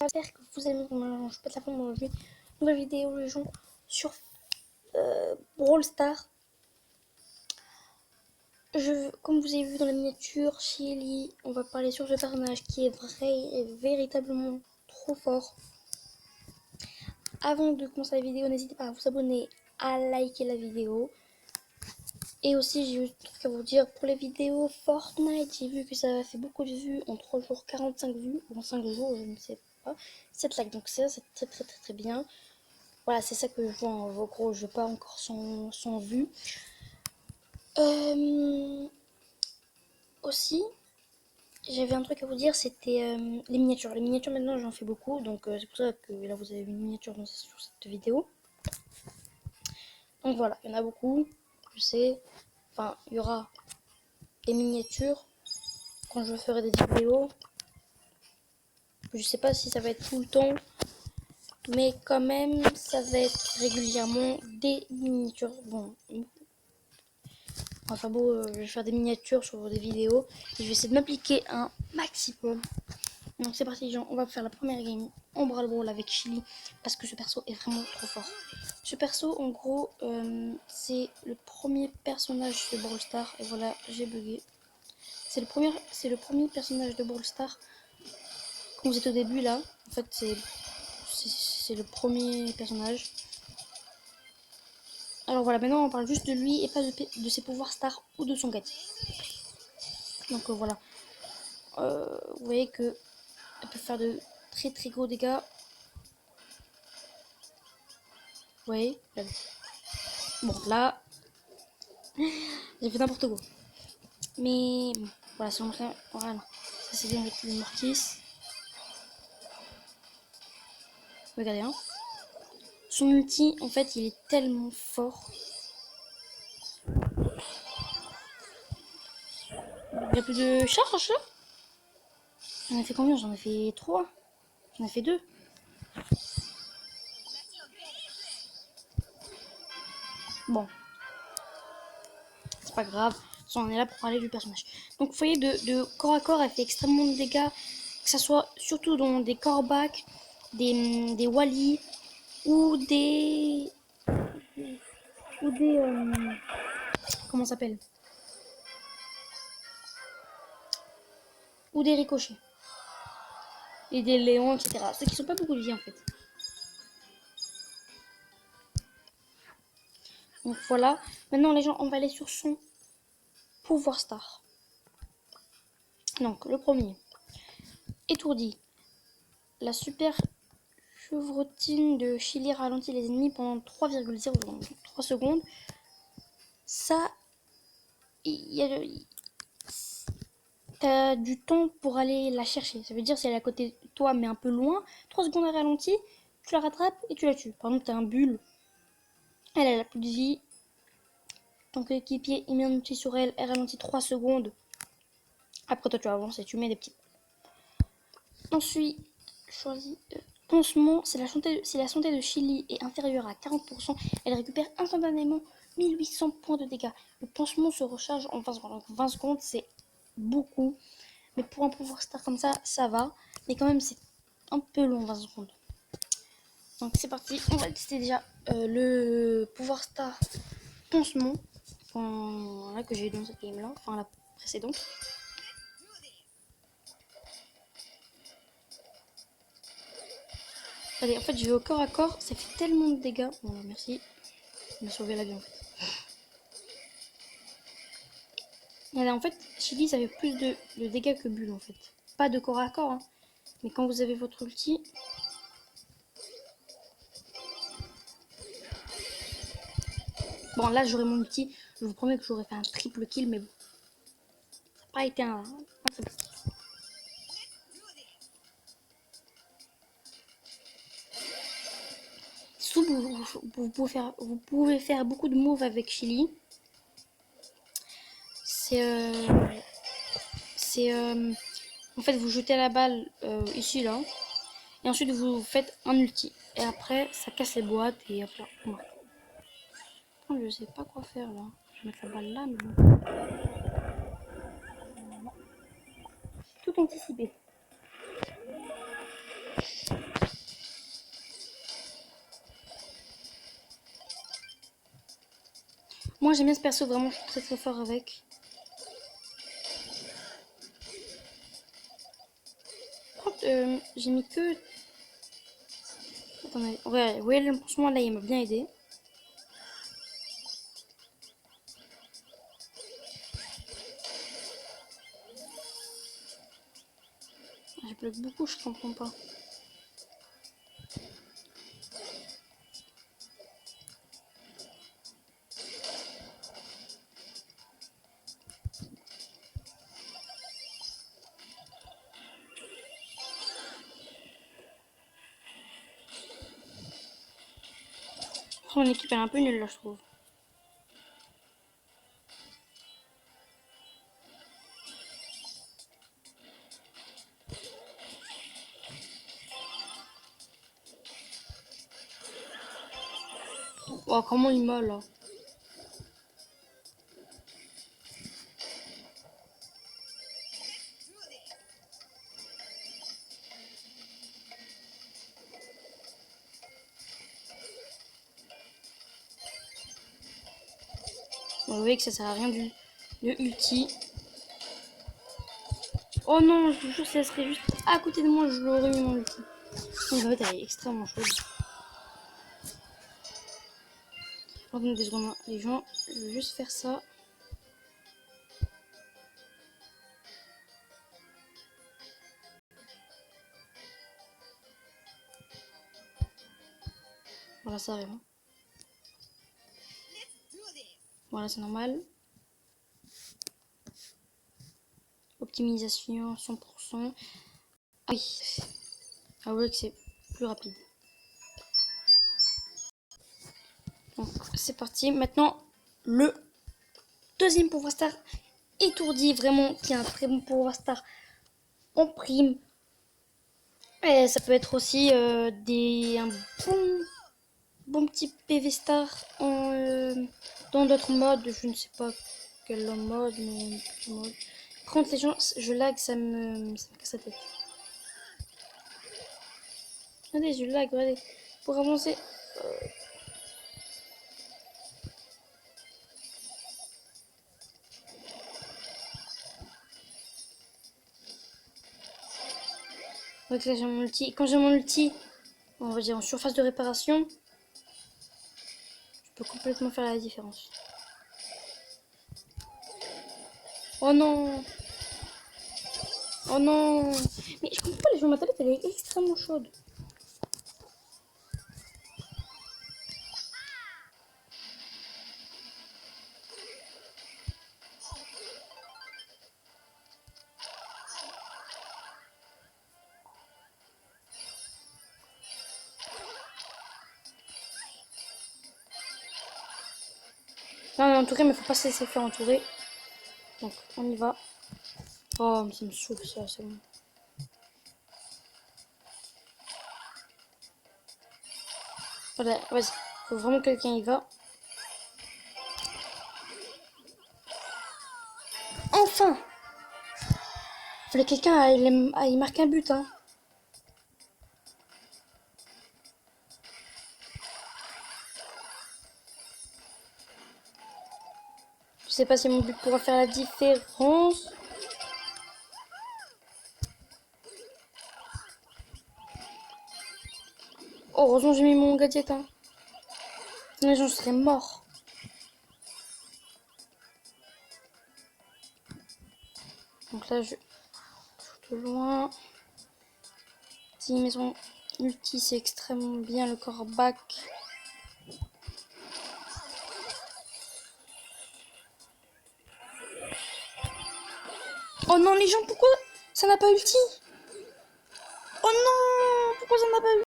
J'espère que vous aimez. Je pète la forme aujourd'hui. Nouvelle vidéo, les gens, sur Brawl Stars. Comme vous avez vu dans la miniature, Shelly, on va parler sur ce personnage qui est vrai et véritablement trop fort. Avant de commencer la vidéo, n'hésitez pas à vous abonner, à liker la vidéo. Et aussi, j'ai juste un truc à vous dire pour les vidéos Fortnite. J'ai vu que ça a fait beaucoup de vues en 3 jours, 45 vues, ou en 5 jours, je ne sais pas. 7 likes, donc ça, c'est très bien. Voilà, c'est ça que je vois en gros, je veux pas encore sans vues. Aussi, j'avais un truc à vous dire, c'était les miniatures. Les miniatures, maintenant, j'en fais beaucoup, donc c'est pour ça que là, vous avez une miniature sur cette vidéo. Donc voilà, il y en a beaucoup, je sais. Enfin, il y aura des miniatures quand je ferai des vidéos. Je sais pas si ça va être tout le temps, mais quand même, ça va être régulièrement des miniatures. Bon, enfin bon, je vais faire des miniatures sur des vidéos et je vais essayer de m'appliquer un maximum. Donc c'est parti les gens, on va faire la première game en Brawl Ball avec Shelly parce que ce perso est vraiment trop fort. Ce perso en gros c'est le premier personnage de Brawl Stars et voilà j'ai bugué. C'est le premier personnage de Brawl Stars. Quand vous êtes au début là, en fait c'est le premier personnage. Alors voilà, maintenant on parle juste de lui et pas de ses pouvoirs stars ou de son gadget. Donc voilà. Vous voyez que elle peut faire de très gros dégâts. Vous voyez. Bon là, j'ai fait n'importe quoi. Mais bon, voilà, si on fait. Voilà. Ça c'est bien avec le Mortis. Regardez, hein. Son ulti, en fait, il est tellement fort. Il n'y a plus de charge là. J'en ai fait combien? J'en ai fait 3. J'en ai fait 2. Bon. C'est pas grave. On est là pour parler du personnage. Donc vous voyez, de corps à corps, elle fait extrêmement de dégâts. Que ça soit surtout dans des corebacks, des Wally ou des... comment ça s'appelle? Ou des ricochets. Et des léons, etc. Ceux qui sont pas beaucoup de vie en fait. Donc voilà. Maintenant les gens, on va aller sur son pouvoir star. Donc le premier. Étourdi. La super chevrotine de Shelly ralentit les ennemis pendant 3,0 secondes. 3 secondes. Ça, t'as du temps pour aller la chercher. Ça veut dire si elle est à côté de toi mais un peu loin, 3 secondes à ralenti, tu la rattrapes et tu la tues. Par exemple, t'as un bulle, elle a plus de vie. Ton coéquipier il met un outil sur elle, elle ralentit 3 secondes. Après toi tu avances et tu mets des petits. Ensuite, choisis pansement. Si la santé de Shelly est inférieure à 40%, elle récupère instantanément 1800 points de dégâts. Le pansement se recharge en 20 secondes. Donc 20 secondes c'est beaucoup. Mais pour un pouvoir star comme ça va. Mais quand même c'est un peu long 20 secondes. Donc c'est parti, on va tester déjà le pouvoir star pansement. Là que j'ai eu dans cette game là, enfin la précédente. Allez, en fait, je vais au corps à corps, ça fait tellement de dégâts. Bon, merci. Il m'a sauvé la vie en fait. Allez, en fait, Shelly, ça fait plus de dégâts que Bulle en fait. Pas de corps à corps, hein. Mais quand vous avez votre ulti. Bon, là, j'aurai mon ulti. Je vous promets que j'aurais fait un triple kill, mais bon. Ça n'a pas été un triple. Vous pouvez faire beaucoup de moves avec Shelly. En fait, vous jetez la balle ici, là. Et ensuite, vous faites un ulti. Et après, ça casse les boîtes. Et hop là. Ouais. Je sais pas quoi faire, là. Je vais mettre la balle là, mais bon. Tout anticipé. Moi j'aime bien ce perso, vraiment, je suis très très fort avec. Par contre, j'ai mis que... Attendez, ouais, franchement là il m'a bien aidé. Je bloque beaucoup, je comprends pas. Mon équipe elle est un peu nulle là je trouve. Oh comment il m'a là. Bon, vous voyez que ça sert à rien du ulti. Oh non, je vous jure, si elle serait juste à côté de moi, je l'aurais mis mon ulti. Donc, en fait, elle est extrêmement chaude. Attendez des secondes, les gens, je vais juste faire ça. Voilà, ça arrive. Voilà, c'est normal. Optimisation 100%. Ah oui. Ah ouais que c'est plus rapide. Donc c'est parti. Maintenant, le deuxième pouvoir star étourdi, vraiment, qui est un très bon pouvoir star en prime. Et ça peut être aussi un bon petit PV star dans d'autres modes. Je ne sais pas quel mode, mais mode. Par contre, les gens, je lag, ça me casse la tête. Regardez, je lag, regardez. Pour avancer. Donc là, j'ai mon ulti. Quand j'ai mon ulti, on va dire en surface de réparation, je peux complètement faire la différence. Oh non! Oh non! Mais je comprends pas, les gens, ma tablette, elle est extrêmement chaude. Non, mais en tout cas, il ne faut pas se laisser faire entourer. Donc, on y va. Oh, mais ça me saoule ça, c'est bon. Voilà, vas-y. Faut vraiment que quelqu'un y va. Enfin! Fallait que quelqu'un aille marquer un but, hein. Je sais pas si mon but pourra faire la différence. Oh, heureusement j'ai mis mon gadget, hein. Sinon les gens seraient morts. Donc là, je de loin. Si maison ulti, c'est extrêmement bien le corps back. Oh non, les gens, pourquoi ça n'a pas ulti? Oh non, pourquoi ça n'a pas ulti?